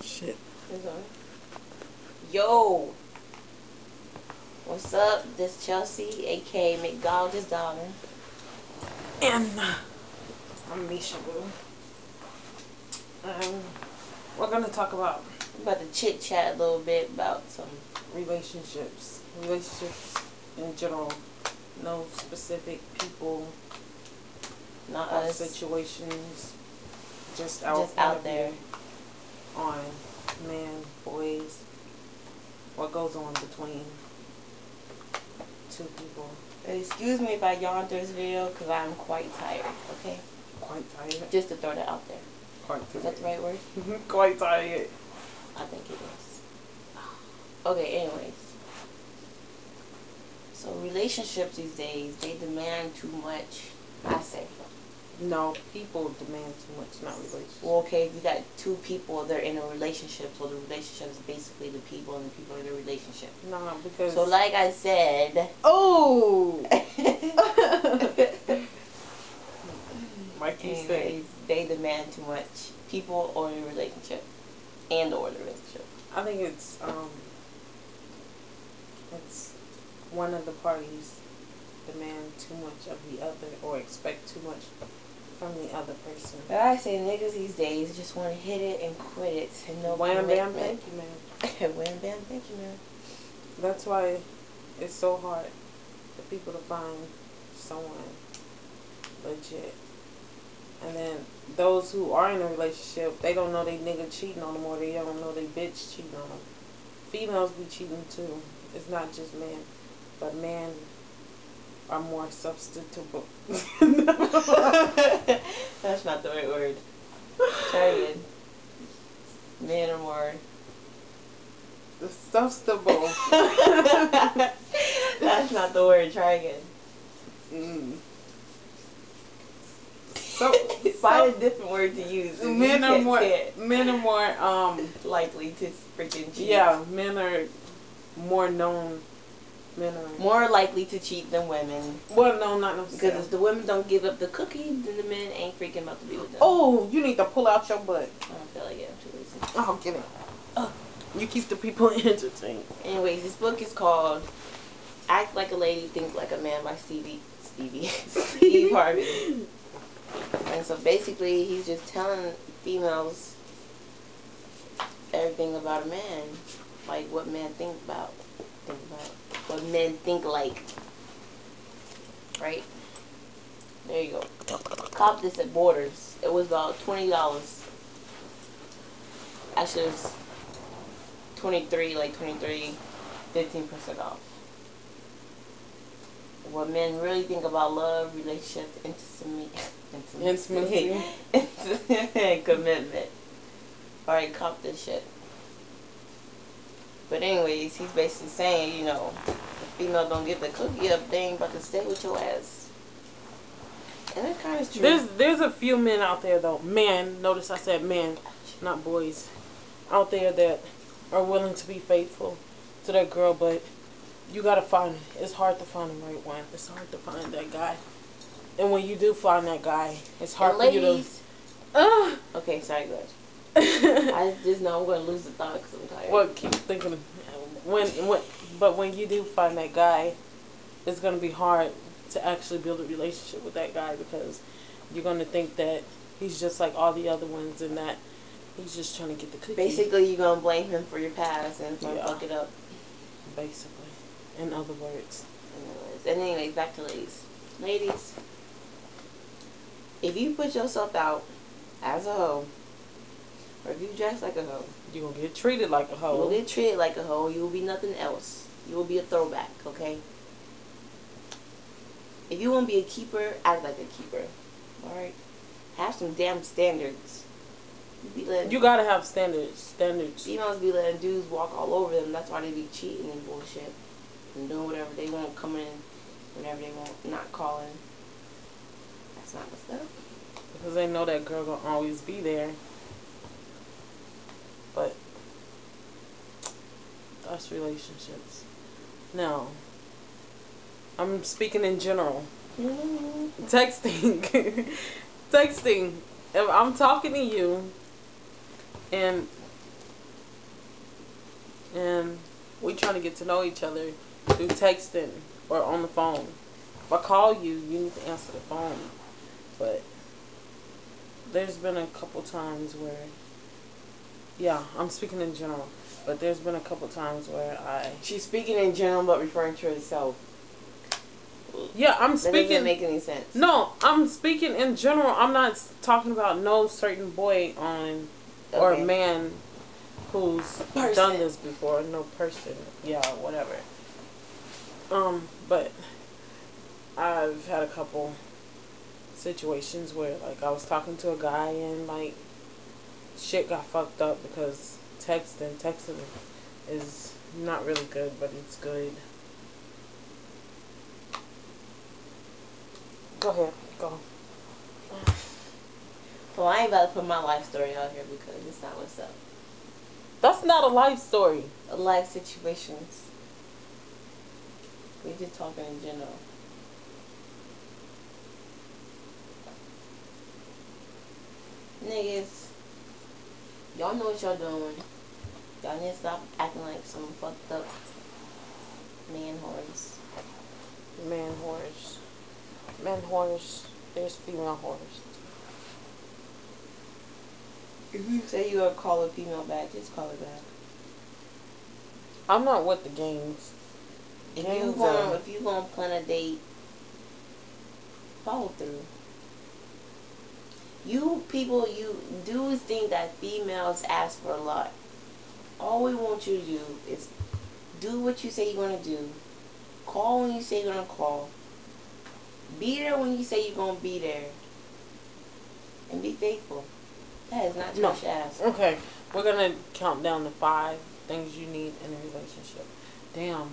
Shit. Yo. What's up? This Chelsea, aka McDonald's daughter. And I'm Misha Boo. We're gonna talk about We're about to chit chat a little bit about some relationships in general. No specific people, not or us situations, just out there on men, boys, what goes on between two people. Excuse me if I yawn through this video because I'm quite tired, okay? Quite tired. Just to throw that out there. Quite tired. Is that the right word? Quite tired. I think it is. Okay, anyways. So relationships these days, they demand too much, I say. No, people demand too much, not relationships. Well, okay, if you got two people, they're in a relationship, so the relationship is basically the people and the people in the relationship. No, because... So like I said... Oh! Like you said. They demand too much. People or the relationship. And or the relationship. I think it's one of the parties demand too much of the other or expect too much from the other person. But I say niggas these days just want to hit it and quit it and no wham, commitment. bam, thank you, man. Wham, bam, thank you, man. That's why it's so hard for people to find someone legit. And then those who are in a relationship, they don't know they nigga cheating on them or they don't know they bitch cheating on them. Females be cheating too. It's not just men. But men are more substitutable. That's not the right word. Try again. Men are more substitutable. That's not the word. Try again. Find a different word to use. Men are more likely to freaking cheat. Yeah, men are more known. Men are more likely to cheat than women. Well, no, not necessarily. Because if the women don't give up the cookie, then the men ain't freaking about to be with them. Oh, you need to pull out your butt. I don't feel like it. I'm too lazy. Oh, get it. You keep the people entertained. Anyways, this book is called Act Like a Lady, Think Like a Man by Steve Harvey. And so basically, he's just telling females everything about a man. Like what men think about. What men think like. Right? There you go. Cop this at Borders. It was about $20. Actually, it was 23, 15% off. What men really think about love, relationships, intimacy, and commitment. Alright, cop this shit. But anyways, he's basically saying, you know, if female don't get the cookie up, they ain't about to stay with your ass. And that kind of true. There's a few men out there though. Men, notice I said men, not boys. Out there that are willing to be faithful to their girl, but you gotta find, it's hard to find the right one. It's hard to find that guy. And when you do find that guy, it's hard for you to... Okay, sorry, go ahead. I just know I'm going to lose the thought because I'm tired. Well, keep thinking. But when you do find that guy, it's going to be hard to actually build a relationship with that guy because you're going to think that he's just like all the other ones and that he's just trying to get the cookie. Basically, you're going to blame him for your past and fuck it up. Basically. In other words. And anyways, back to ladies. Ladies, if you put yourself out as a hoe, or if you dress like a hoe, you're going to get treated like a hoe. You'll get treated like a hoe. You will be nothing else. You will be a throwback, okay? If you want to be a keeper, act like a keeper. Alright? Have some damn standards. You gotta have standards. Females be letting dudes walk all over them. That's why they be cheating and bullshit. And doing whatever they want, coming in whenever they want, not calling. That's not what's up. Because they know that girl gonna always be there. But that's relationships. Now, I'm speaking in general. Texting. If I'm talking to you and and we trying to get to know each other through texting or on the phone. If I call you, you need to answer the phone. But there's been a couple times where, yeah, I'm speaking in general, but there's been a couple times where She's speaking in general but referring to herself. Yeah, I'm speaking. That doesn't make any sense. No, I'm speaking in general. I'm not talking about no certain boy on or man who's done this before. No person. Yeah, whatever. But I've had a couple situations where, like, I was talking to a guy and, like, shit got fucked up because texting is not really good, but it's good. Go ahead. Go. Well, I ain't about to put my life story out here because it's not what's up. That's not a life story. A life situations. We just talking in general. Niggas, y'all know what y'all doing. Y'all need to stop acting like some fucked up man whores. Man whores. Men whores. There's female whores. If you say you gonna call a female back, just call her back. I'm not with the games. If you gonna plan a date, follow through. You dudes think that females ask for a lot. All we want you to do is do what you say you're gonna do. Call when you say you're gonna call. Be there when you say you're gonna be there. And be faithful. That is not too much to ask. Okay, we're gonna count down to 5 things you need in a relationship. Damn.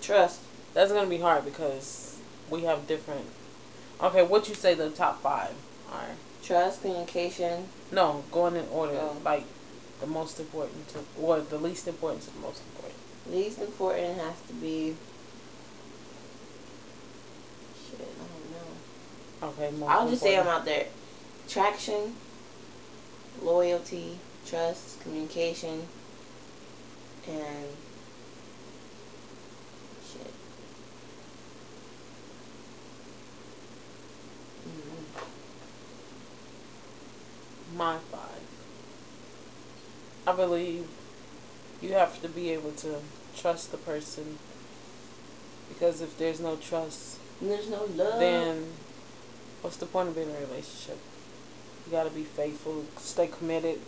Trust. That's gonna be hard because we have different. Okay, what you say the top 5 are? Trust, communication. No, going in order. Like the most important to, or the least important to the most important. Least important has to be. Shit, I don't know. Okay, I'll just say them out there. Traction, loyalty, trust, communication, and shit. My 5. I believe you have to be able to trust the person, because if there's no trust, and there's no love, then what's the point of being in a relationship? You gotta be faithful, stay committed.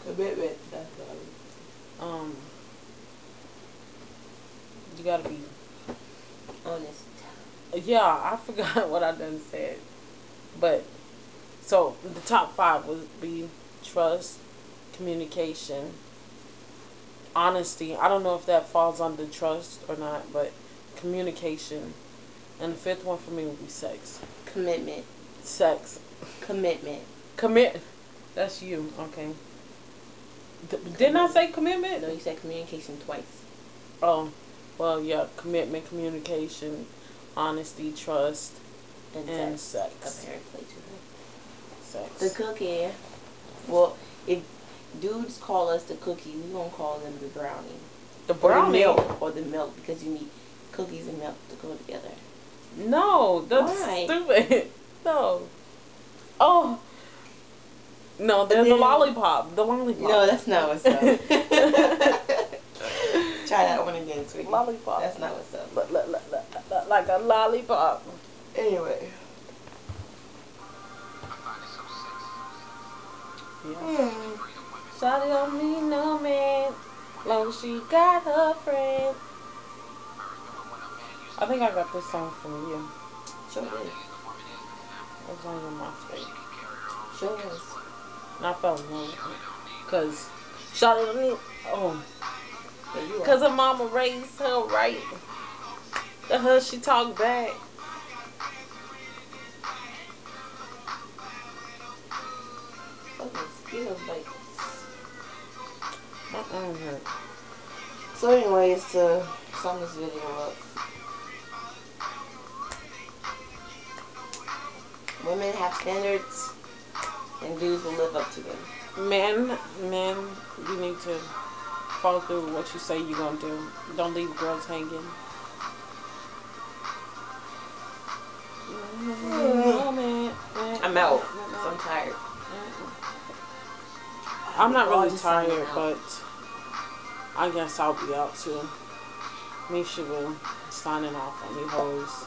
Commitment. That's what you gotta be honest. Yeah, I forgot what I done said, but so the top 5 would be trust, communication, honesty. I don't know if that falls under trust or not, but communication. And the 5th one for me would be sex. Commitment. Sex. Commitment. That's you. Okay. Didn't I say commitment? No, you said communication twice. Oh, well, yeah. Commitment, communication, honesty, trust, and sex. Apparently, too. Sex. The cookie. Well, if dudes call us the cookie, we gonna call them the brownie. The brownie? Or the milk, because you need cookies and milk to go together. No, that's stupid. No. Oh. No, there's the lollipop. The lollipop. No, that's not what's up. Try that one again, sweetie. Lollipop. That's not what's up. Like a lollipop. Anyway. Yeah. Shawty don't need no man, long as she got her friend. I think I got this song from you. Sure did. It was on your MySpace. Sure was. And I fell in love with it. Because Shawty don't need, because her mama raised her right. To her she talk back. Feels like So anyways, to sum this video up, women have standards and dudes will live up to them. Men, you need to follow through with what you say you're gonna do. Don't leave girls hanging. I'm out. So I'm tired. I'm not really tired, but I guess I'll be out too. Me, Shabu, signing off on you hoes.